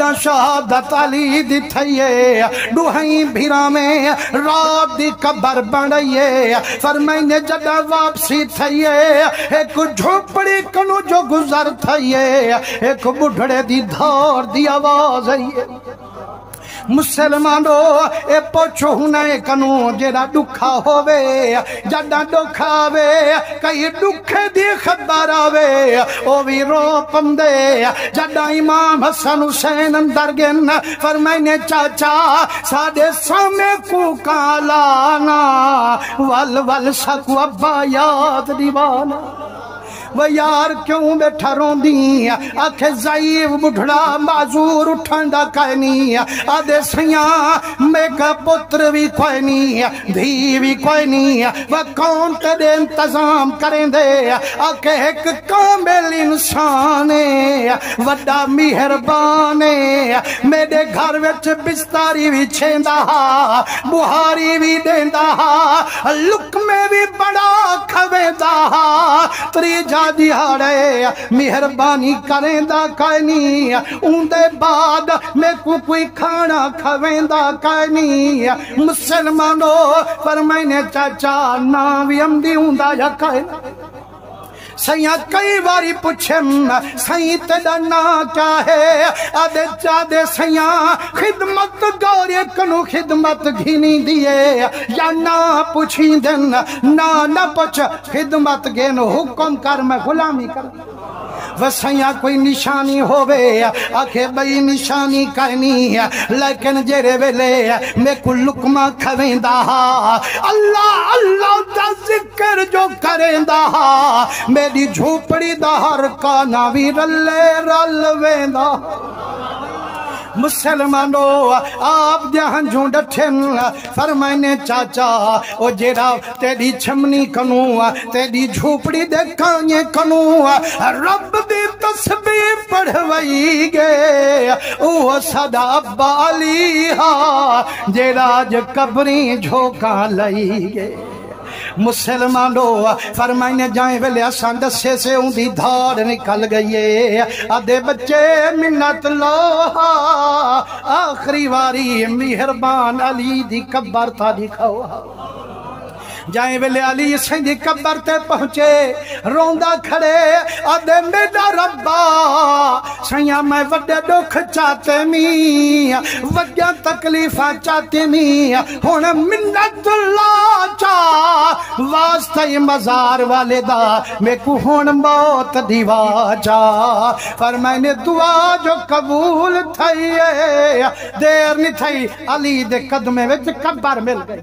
जदा शहादत अली दी थईए दुहई भीरा में रात दी कबर बनइए फरमाइने जदा वापसी थईए एक झोपड़ी कनु जो गुजर थईए एक बुढ़ड़े दी धार दी आवाज आईए मुसलमानो ए पोछो हुने कनु जेड़ा दुखा होवे जदा दुख आवे कई दुखे दी खबर आवे ओ भी रो पंदे जदा इमाम हसन हुसैन अंदर गन फरमाइने चाचा साडे सामने को कालाना वल वल सकु अब्बा याद दीवाना वो यार क्यों बैठा रोंदी आखे ज़ईफ बुढ़ड़ा माजूर उठन दा कहनी आदे सैया मेरा पुत्र भी कोई नहीं धी भी कोई नहीं वह कौन तेरे इंतजाम करेंदे आखे एक कामिल इंसान वड्डा मेहरबान मेरे घर विच बिस्तारी भी छेंदा बुहारी भी देंदा लुकमे भी बड़ा खवेंदा त्रीजा दिहाड़े मेहरबानी करेंदा कहनी उनदे बाद मैं को कोई खाना खवेंदा कहनी मुसलमानो पर मैंने चाचा ना भी आमदी हुंदा या कहना सैया कई बारी पूछे सही तेरा ना क्या है आदे चादे सैया खिदमत गौरे कनु खिदमत घिनी दिए या ना पूछी दिन ना ना पूछ खिदमत गेन हुक्म कर मैं गुलामी कर वसैया कोई निशानी होवे आखे बई निशानी कहनी लेकिन जेरे वेले मैं को लुकमा खवेंदा अल्लाह अल्लाह दा जिक्र जो करेंदा मेरी झोपड़ी दा हर काना भी रले रल वेंदा मुसलमानो आप जहां झूठन फरमाइने चाचा ओ जेरा तेरी छमनी कनु तेरी झोपड़ी देखांगे कनु रब दी तस्बीह पढ़वाई गे ओ सदा बाली हा जेरा ज कबरी झोका लई गे मुसलमानो फरमाइने जाए वेले असां दसे से उंदी धार निकल गई है आधे बच्चे मिन्नत लो आखिरी वारी मेहरबान अली दी कब्र ता दिखाओ जाए वेले अली सिंह कब्र ते पहुंचे रोंदा खड़े आदे मेरा रब्बा सैया मैं वड्डे दुख चाहते मी वड्डियां तकलीफां चाहते मी हुण मिन्नत ला चा वास्ते मजार वाले दा मैं को हुण मौत दीवा जा पर मैंने दुआ जो कबूल थई देर नहीं थई अली दे कदमे विच कब्र मिल गई।